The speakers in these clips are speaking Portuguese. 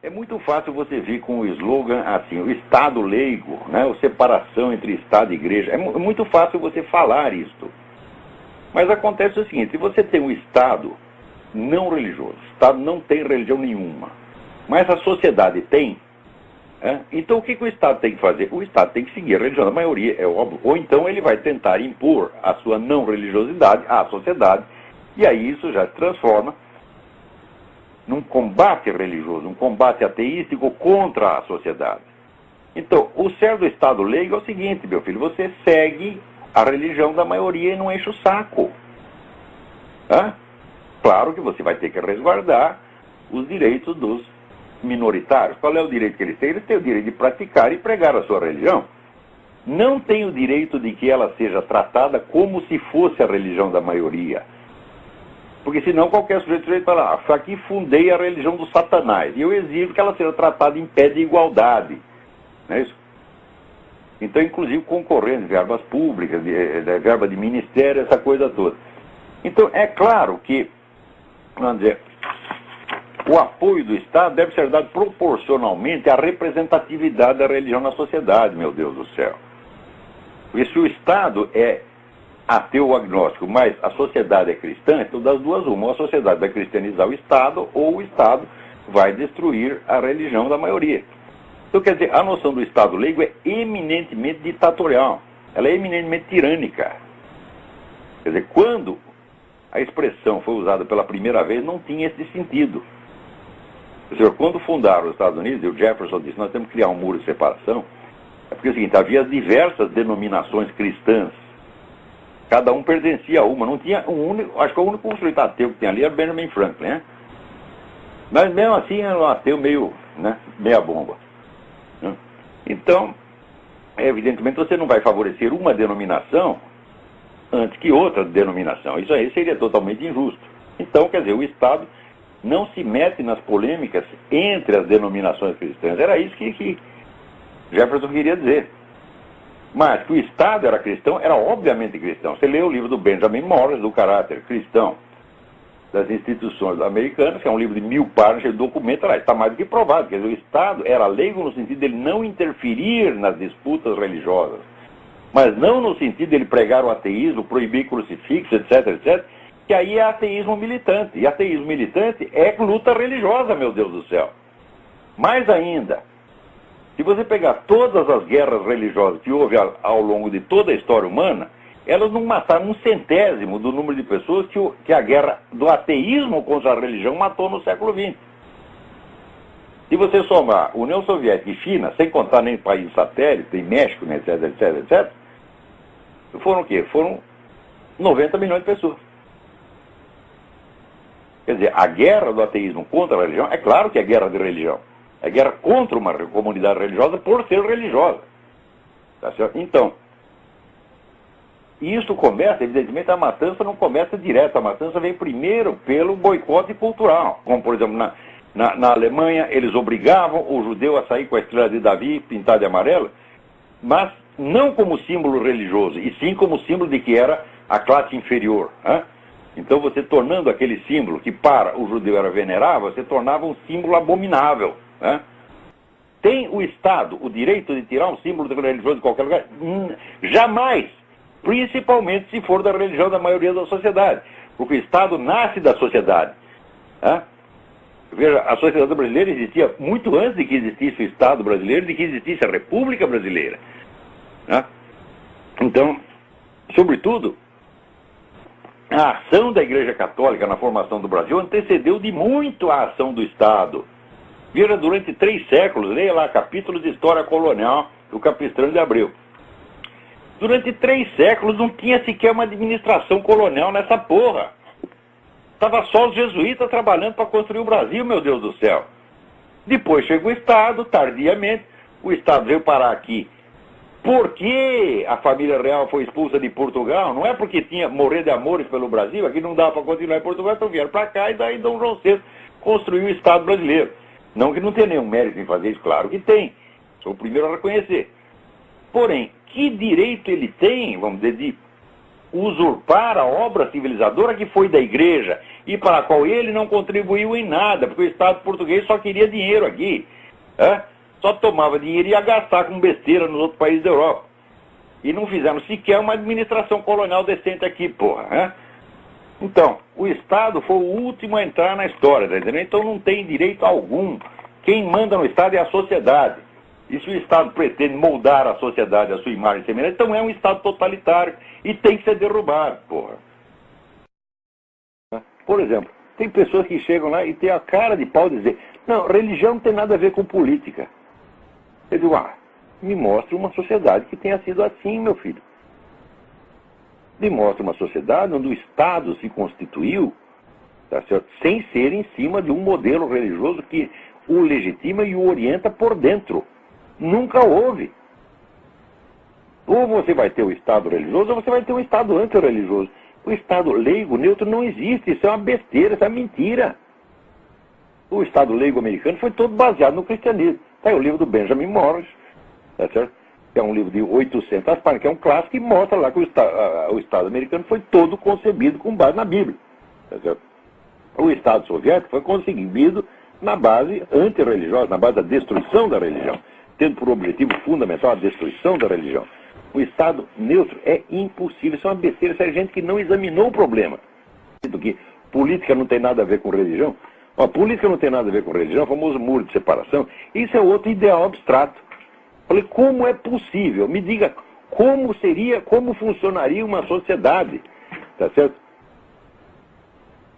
É muito fácil você vir com o slogan assim, o Estado leigo, né, a separação entre Estado e Igreja. É muito fácil você falar isto. Mas acontece o seguinte, se você tem um Estado não religioso, o Estado não tem religião nenhuma, mas a sociedade tem, então o que o Estado tem que fazer? O Estado tem que seguir a religião da maioria, é óbvio. Ou então ele vai tentar impor a sua não religiosidade à sociedade, e aí isso já se transforma num combate religioso, um combate ateístico contra a sociedade. Então, o certo do Estado leigo é o seguinte, meu filho, você segue a religião da maioria e não enche o saco. Claro que você vai ter que resguardar os direitos dos minoritários. Qual é o direito que eles têm? Eles têm o direito de praticar e pregar a sua religião. Não têm o direito de que ela seja tratada como se fosse a religião da maioria. Porque senão qualquer sujeito fala, aqui fundei a religião do Satanás. E eu exijo que ela seja tratada em pé de igualdade. Não é isso? Então, inclusive, concorrendo, verbas públicas, verba de ministério, essa coisa toda. Então, é claro que, vamos dizer, o apoio do Estado deve ser dado proporcionalmente à representatividade da religião na sociedade, meu Deus do céu. Porque se o Estado é ateu ou agnóstico, mas a sociedade é cristã, então das duas uma, ou a sociedade vai cristianizar o Estado, ou o Estado vai destruir a religião da maioria. Então, quer dizer, a noção do Estado leigo é eminentemente ditatorial, ela é eminentemente tirânica. Quer dizer, quando a expressão foi usada pela primeira vez, não tinha esse sentido. Quer dizer, quando fundaram os Estados Unidos, e o Jefferson disse, nós temos que criar um muro de separação, é porque é o seguinte, havia diversas denominações cristãs, cada um pertencia a uma, não tinha um único, acho que o único sujeito ateu que tem ali era Benjamin Franklin, né? Mas mesmo assim era um ateu meio, né, meia bomba. Né? Então, evidentemente você não vai favorecer uma denominação antes que outra denominação. Isso aí seria totalmente injusto. Então, quer dizer, o Estado não se mete nas polêmicas entre as denominações cristãs. Era isso que Jefferson queria dizer. Mas que o Estado era cristão, era obviamente cristão. Você lê o livro do Benjamin Morris, do caráter cristão das instituições americanas, que é um livro de 1000 páginas, ele documenta lá, está mais do que provado. Quer dizer, o Estado era leigo no sentido de ele não interferir nas disputas religiosas, mas não no sentido de ele pregar o ateísmo, proibir crucifixo, etc, etc, que aí é ateísmo militante. E ateísmo militante é luta religiosa, meu Deus do céu. Mais ainda, se você pegar todas as guerras religiosas que houve ao longo de toda a história humana, elas não mataram 1/100º do número de pessoas que a guerra do ateísmo contra a religião matou no século XX. Se você somar União Soviética e China, sem contar nem países satélites, nem México, né, etc, etc, etc, foram o quê? Foram 90 milhões de pessoas. Quer dizer, a guerra do ateísmo contra a religião, é claro que é guerra de religião. É guerra contra uma comunidade religiosa por ser religiosa. Tá certo? Então, isso começa, evidentemente, a matança não começa direto. A matança vem primeiro pelo boicote cultural. Como, por exemplo, na Alemanha, eles obrigavam o judeu a sair com a estrela de Davi pintada de amarelo, mas não como símbolo religioso, e sim como símbolo de que era a classe inferior. Então, você tornando aquele símbolo que para o judeu era venerável, você tornava um símbolo abominável. Tem o Estado o direito de tirar um símbolo religioso de qualquer lugar? Jamais! Principalmente se for da religião da maioria da sociedade. Porque o Estado nasce da sociedade. Veja, a sociedade brasileira existia muito antes de que existisse o Estado brasileiro, de que existisse a República Brasileira. Então, sobretudo, a ação da Igreja Católica na formação do Brasil antecedeu de muito a ação do Estado. Veja, durante 3 séculos, leia lá, capítulos de História Colonial do Capistrano de Abreu. Durante 3 séculos não tinha sequer uma administração colonial nessa porra. Estava só os jesuítas trabalhando para construir o Brasil, meu Deus do céu. Depois chegou o Estado, tardiamente, o Estado veio parar aqui. Por que a família real foi expulsa de Portugal? Não é porque tinha morrer de amores pelo Brasil, aqui não dava para continuar em Portugal, então vieram para cá e daí Dom João VI construiu o Estado brasileiro. Não que não tenha nenhum mérito em fazer isso, claro que tem. Sou o primeiro a reconhecer. Porém, que direito ele tem, vamos dizer, de usurpar a obra civilizadora que foi da igreja e para a qual ele não contribuiu em nada, porque o Estado português só queria dinheiro aqui. Só tomava dinheiro e ia gastar com besteira nos outros países da Europa. E não fizeram sequer uma administração colonial decente aqui, porra. Então, o Estado foi o último a entrar na história, tá entendendo? Então não tem direito algum. Quem manda no Estado é a sociedade. E se o Estado pretende moldar a sociedade à sua imagem e semelhança, então é um Estado totalitário e tem que ser derrubado, porra. Por exemplo, tem pessoas que chegam lá e têm a cara de pau de dizer: não, religião não tem nada a ver com política. Eu digo: me mostre uma sociedade que tenha sido assim, meu filho. Me mostre uma sociedade onde o Estado se constituiu, tá certo, sem ser em cima de um modelo religioso que o legitima e o orienta por dentro. Nunca houve. Ou você vai ter o Estado religioso, ou você vai ter um Estado antirreligioso. O Estado leigo, neutro, não existe. Isso é uma besteira, isso é uma mentira. O Estado leigo americano foi todo baseado no cristianismo. Tá aí o livro do Benjamin Morris, tá certo? Que é um livro de 800 páginas, que é um clássico, e mostra lá que o Estado americano foi todo concebido com base na Bíblia. Tá certo? O Estado soviético foi concebido na base antirreligiosa, na base da destruição da religião, tendo por objetivo fundamental a destruição da religião. O Estado neutro é impossível, isso é uma besteira, isso é gente que não examinou o problema. Que política não tem nada a ver com religião. A política não tem nada a ver com religião, o famoso muro de separação, isso é outro ideal abstrato. Falei: como é possível? Me diga como funcionaria uma sociedade, tá certo?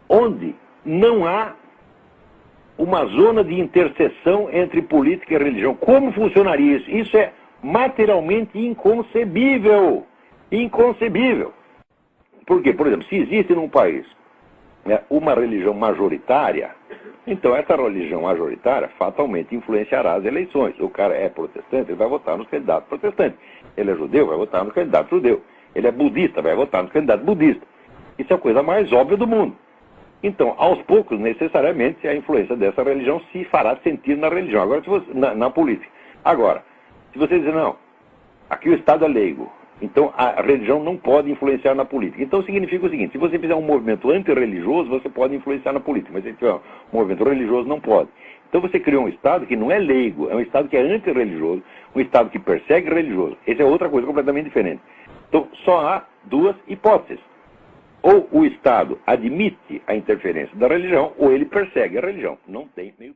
Onde não há uma zona de interseção entre política e religião. Como funcionaria isso? Isso é materialmente inconcebível. Inconcebível. Por quê? Por exemplo, se existe num país uma religião majoritária, então essa religião majoritária fatalmente influenciará as eleições. O cara é protestante, ele vai votar nos candidatos protestantes. Ele é judeu, vai votar nos candidatos judeus. Ele é budista, vai votar nos candidatos budistas. Isso é a coisa mais óbvia do mundo. Então, aos poucos, necessariamente, a influência dessa religião se fará sentir na religião. Agora, se você, na política. Agora, se você dizer: não, aqui o Estado é leigo, então a religião não pode influenciar na política. Então significa o seguinte: se você fizer um movimento antirreligioso, você pode influenciar na política, mas se tiver um movimento religioso, não pode. Então você criou um Estado que não é leigo, é um Estado que é antirreligioso, um Estado que persegue religioso. Essa é outra coisa completamente diferente. Então só há duas hipóteses. Ou o Estado admite a interferência da religião, ou ele persegue a religião. Não tem meio